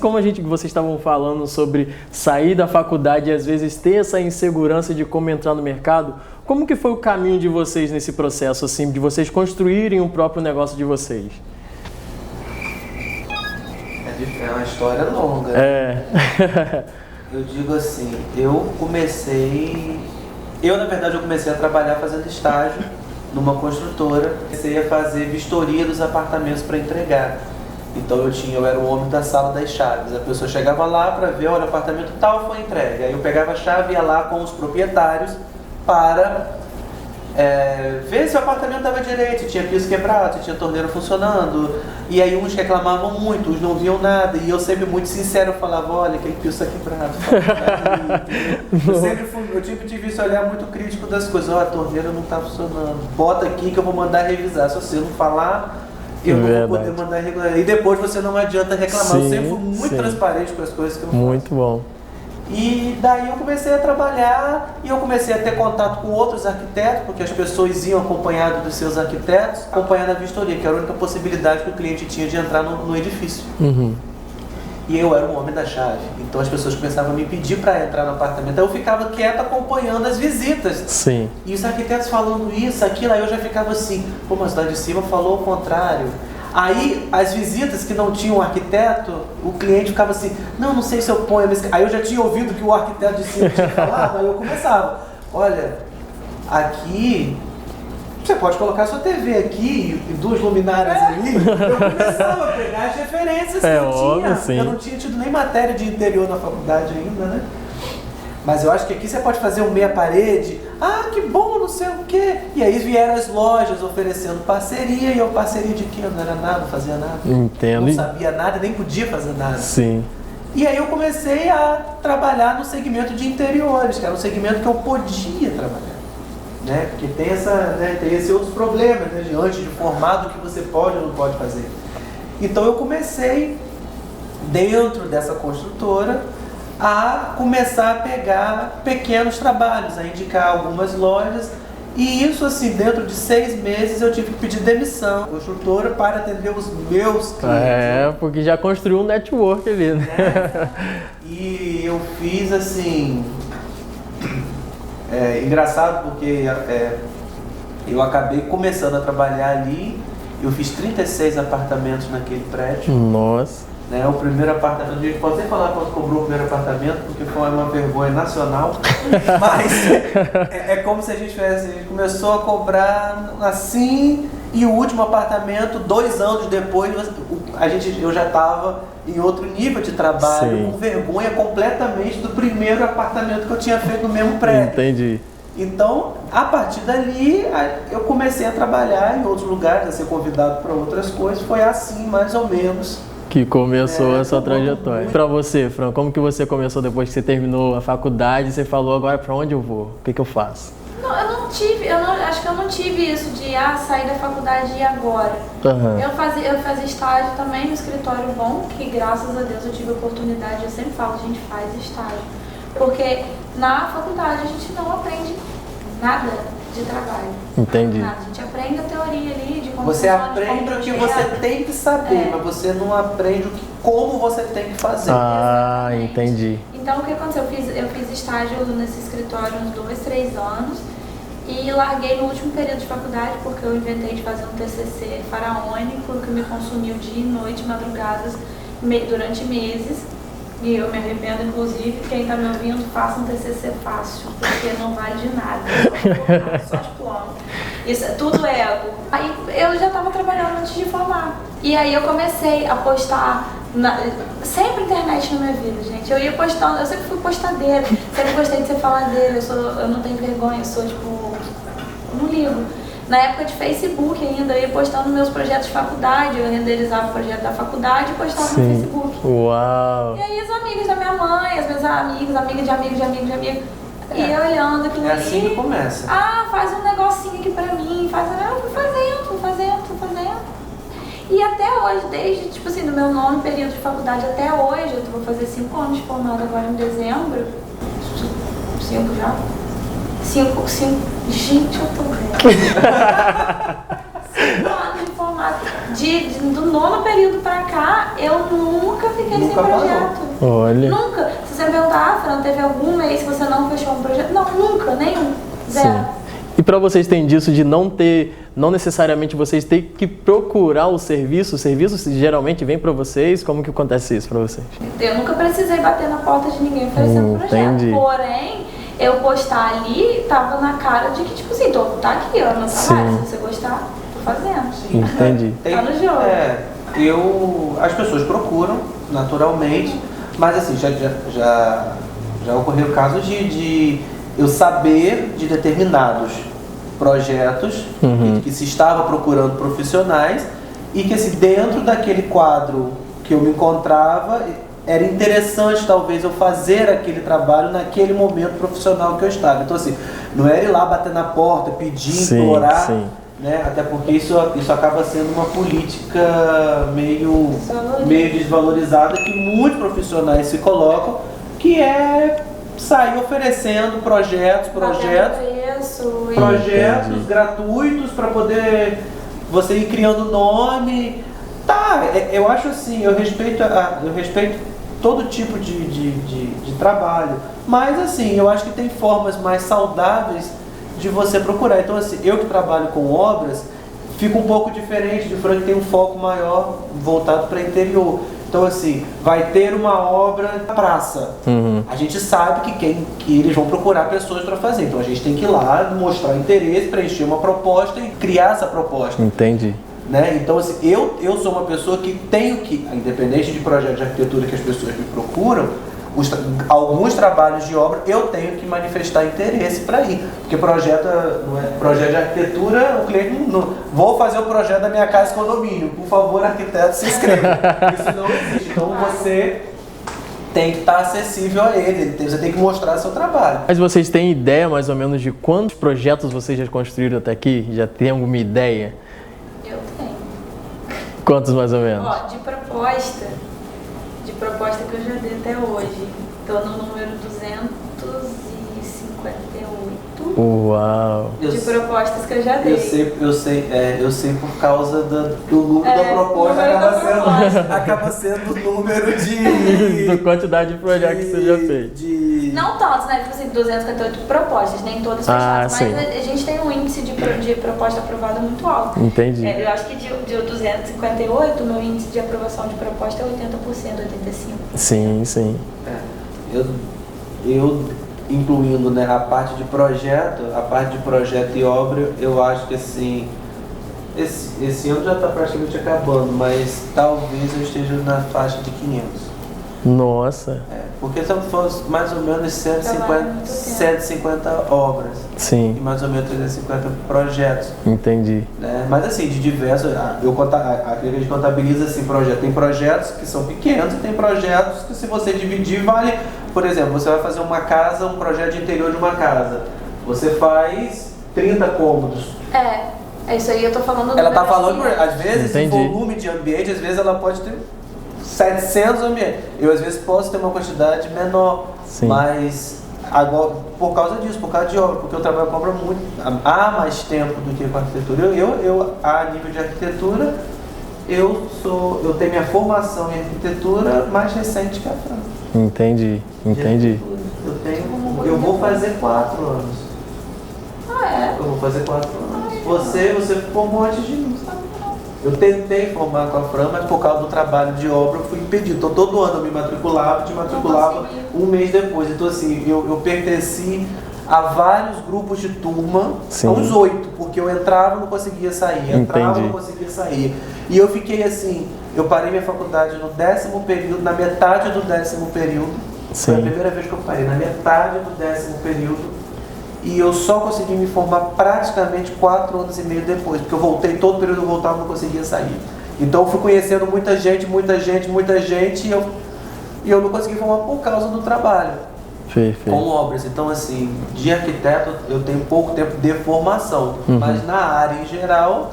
como vocês estavam falando sobre sair da faculdade e às vezes ter essa insegurança de como entrar no mercado, como que foi o caminho de vocês nesse processo, assim, de vocês construírem o próprio negócio de vocês? É uma história longa. Eu digo assim, na verdade eu comecei a trabalhar fazendo estágio numa construtora. Comecei a fazer vistoria dos apartamentos para entregar. Então eu era o homem da sala das chaves. A pessoa chegava lá para ver, olha, o apartamento tal foi entregue. Aí eu pegava a chave e ia lá com os proprietários para ver se o apartamento estava direito, se tinha piso quebrado, se tinha torneira funcionando. E aí uns reclamavam muito, uns não viam nada. E eu sempre muito sincero falava, olha, aquele piso está quebrado. Eu sempre tive esse olhar muito crítico das coisas. Olha, a torneira não está funcionando. Bota aqui que eu vou mandar revisar. Se você não falar, eu não vou poder mandar regular. E depois você não adianta reclamar. Eu sempre fui muito transparente com as coisas que eu faço. Muito bom. E daí eu comecei a trabalhar e eu comecei a ter contato com outros arquitetos, porque as pessoas iam acompanhado dos seus arquitetos, acompanhando a vistoria, que era a única possibilidade que o cliente tinha de entrar no edifício. E eu era o homem da chave, então as pessoas começavam a me pedir para entrar no apartamento. Eu ficava quieto acompanhando as visitas. Sim. E os arquitetos falando isso, aquilo, aí eu já ficava assim, pô, mas lá de cima falou o contrário. Aí, as visitas que não tinham arquiteto, o cliente ficava assim, não sei se eu ponho... Aí eu já tinha ouvido que o arquiteto de cima tinha falado, aí eu começava, olha, aqui, você pode colocar sua TV aqui e 2 luminárias ali. Eu começava a pegar as referências que eu tinha. Sim. Eu não tinha tido nem matéria de interior na faculdade ainda, né? Mas eu acho que aqui você pode fazer um meia parede. Ah, que bom, não sei o quê. E aí vieram as lojas oferecendo parceria. E eu, parceria de quê? Eu não era nada, não fazia nada. Entendo. Não sabia nada, nem podia fazer nada. Sim. E aí eu comecei a trabalhar no segmento de interiores, que era um segmento que eu podia trabalhar. Né? Porque tem esses outros problemas, né? Antes de formar do que você pode ou não pode fazer. Então eu comecei, dentro dessa construtora, a começar a pegar pequenos trabalhos, a indicar algumas lojas. E isso, assim, dentro de 6 meses eu tive que pedir demissão da construtora para atender os meus clientes. Porque já construiu um network ali, né? E eu fiz, assim... engraçado porque eu acabei começando a trabalhar ali. Eu fiz 36 apartamentos naquele prédio. Nossa! O primeiro apartamento, a gente pode nem falar quanto cobrou o primeiro apartamento, porque foi uma vergonha nacional, mas é como se a gente começou a cobrar assim, e o último apartamento, 2 anos depois, eu já estava em outro nível de trabalho, com vergonha completamente do primeiro apartamento que eu tinha feito no mesmo prédio. Entendi. Então, a partir dali, eu comecei a trabalhar em outros lugares, a ser convidado para outras coisas, foi assim, mais ou menos, que começou essa trajetória. Para você, Fran, como que você começou depois que você terminou a faculdade? Você falou, agora para onde eu vou? O que eu faço? Acho que eu não tive isso de sair da faculdade e ir agora. Eu fazia estágio também no escritório bom, que graças a Deus eu tive oportunidade, eu sempre falo, a gente faz estágio. Porque na faculdade a gente não aprende nada de trabalho. Entendi. Nada. A gente aprende a teoria ali de como você aprende o que você tem que saber, mas você não aprende como você tem que fazer. Ah, entendi. Então o que aconteceu? Eu fiz estágio nesse escritório uns 2, 3 anos e larguei no último período de faculdade porque eu inventei de fazer um TCC faraônico que me consumiu dia e noite, madrugadas, durante meses. E eu me arrependo, inclusive, quem está me ouvindo, faça um TCC fácil, porque não vale de nada, só de plano. Isso tudo é ego. Aí eu já estava trabalhando antes de formar. E aí eu comecei a postar, sempre internet na minha vida, gente. Eu ia postando, eu sempre fui postadeira, sempre gostei de ser faladeira, eu não tenho vergonha, eu sou tipo, eu não ligo. Na época de Facebook ainda, eu ia postando meus projetos de faculdade, eu renderizava o projeto da faculdade e postava no Facebook. Uau! E aí as amigas da minha mãe, as minhas amigas de amigos, ia olhando aquilo ali. É assim que começa. Faz um negocinho aqui pra mim, eu fui fazendo. E até hoje, desde, tipo assim, do meu nono período de faculdade até hoje, eu vou fazer 5 anos de formada agora em dezembro. 5 já? 5, gente, eu tô velha. 5 anos de formada. Do nono período pra cá, eu nunca fiquei sem projeto. Olha. Nunca. Se você me perguntar, Fran, teve algum mês que você não fechou um projeto? Não, nunca, nenhum. Zero. Sim. E para vocês tem disso de não necessariamente vocês ter que procurar o serviço geralmente vem para vocês? Como que acontece isso para vocês? Eu nunca precisei bater na porta de ninguém oferecendo projeto. Entendi. Porém, eu postar ali, tava na cara de que, tipo assim, tá aqui, ó, no trabalho. Se você gostar, tô fazendo. Sim. Entendi. Tá no jogo. As pessoas procuram, naturalmente, mas assim, já ocorreu casos de eu saber de determinados projetos que se estava procurando profissionais e que assim, dentro daquele quadro que eu me encontrava, era interessante talvez eu fazer aquele trabalho naquele momento profissional que eu estava. Então assim, não era ir lá bater na porta, pedir, implorar, né? Até porque isso acaba sendo uma política meio desvalorizada que muitos profissionais se colocam, que é sair oferecendo projetos gratuitos para poder você ir criando nome. Eu acho assim, eu respeito todo tipo de trabalho, mas assim, eu acho que tem formas mais saudáveis de você procurar. Então assim, eu que trabalho com obras, fica um pouco diferente de Fran, que tem um foco maior voltado para interior. Então assim, vai ter uma obra na praça. A gente sabe que eles vão procurar pessoas para fazer. Então a gente tem que ir lá, mostrar interesse, preencher uma proposta e criar essa proposta. Entendi. Né? Então assim, eu sou uma pessoa que tenho que, independente de projeto de arquitetura que as pessoas me procuram, alguns trabalhos de obra eu tenho que manifestar interesse para ir, porque projeto de arquitetura, o cliente não vou fazer o projeto da minha casa e condomínio, por favor, arquiteto, se inscreva. Isso não existe. Então você tem que estar acessível a ele, você tem que mostrar seu trabalho. Mas vocês têm ideia mais ou menos de quantos projetos vocês já construíram até aqui? Já tem alguma ideia? Eu tenho. Quantos mais ou menos? Ó, de proposta que eu já dei até hoje. Tô no número 258. Uau! De propostas que eu já dei. Eu sei por causa do número da proposta, acaba sendo o número de... da quantidade de projetos que você já fez. Não tantos, né? Tipo assim, 258 propostas, nem todas fechadas, mas a gente tem um índice de proposta aprovada muito alto. Entendi. Eu acho que de 258, o meu índice de aprovação de proposta é 80%, 85%. Sim. Eu incluindo, né, a parte de projeto e obra, eu acho que assim, esse ano já está praticamente acabando, mas talvez eu esteja na faixa de 500. Nossa! Porque são mais ou menos 150 obras. Sim. E mais ou menos 350 projetos. Entendi. Mas assim, de diversos, a gente contabiliza assim, projetos. Tem projetos que são pequenos e tem projetos que, se você dividir, vale. Por exemplo, você vai fazer uma casa, um projeto de interior de uma casa. Você faz 30 cômodos. É isso aí, eu tô falando. Ela tá falando, às vezes, Entendi. em volume de ambiente, às vezes ela pode ter 700 ambientes. Eu às vezes posso ter uma quantidade menor, mas agora, por causa disso, por causa de obra, porque eu trabalho com obra há mais tempo do que com arquitetura. A nível de arquitetura, eu tenho minha formação em arquitetura mais recente que a Fran. Entendi. Eu vou fazer 4 anos. Eu vou fazer 4 anos. Você formou antes de mim. Eu tentei formar com a Fran, mas por causa do trabalho de obra eu fui impedido. Então todo ano eu me matriculava, um mês depois. Então assim, eu pertenci a vários grupos de turma, uns 8, porque eu entrava e não conseguia sair, E eu fiquei assim, eu parei minha faculdade no 10º período, na metade do 10º período. Foi a primeira vez que eu parei, na metade do 10º período. E eu só consegui me formar praticamente 4 anos e meio depois, porque eu voltei, todo período eu voltava e não conseguia sair. Então eu fui conhecendo muita gente, e eu não consegui formar por causa do trabalho. Perfeito. Com obras. Então assim, de arquiteto eu tenho pouco tempo de formação, mas na área em geral